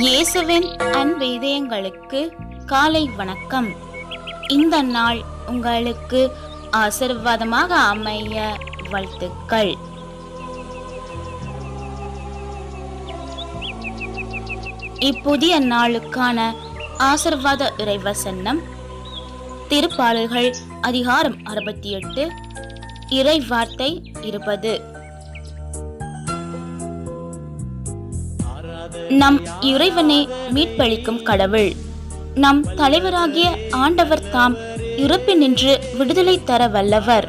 இயேசுவின் அன்பு இதயங்களுக்கு காலை வணக்கம். இந்த நாள் உங்களுக்கு ஆசீர்வாதமாக அமைய வாழ்த்துக்கள். இப்புதிய நாளுக்கான ஆசீர்வாத இறைவசனம் திருப்பாடல்கள் அதிகாரம் 68 இறை வார்த்தை 20. நம் இறைவனே மீட்பளிக்கும் கடவுள். நம் தலைவராகிய ஆண்டவர் தாம் இறப்பினின்று விடுதலை தர வல்லவர்.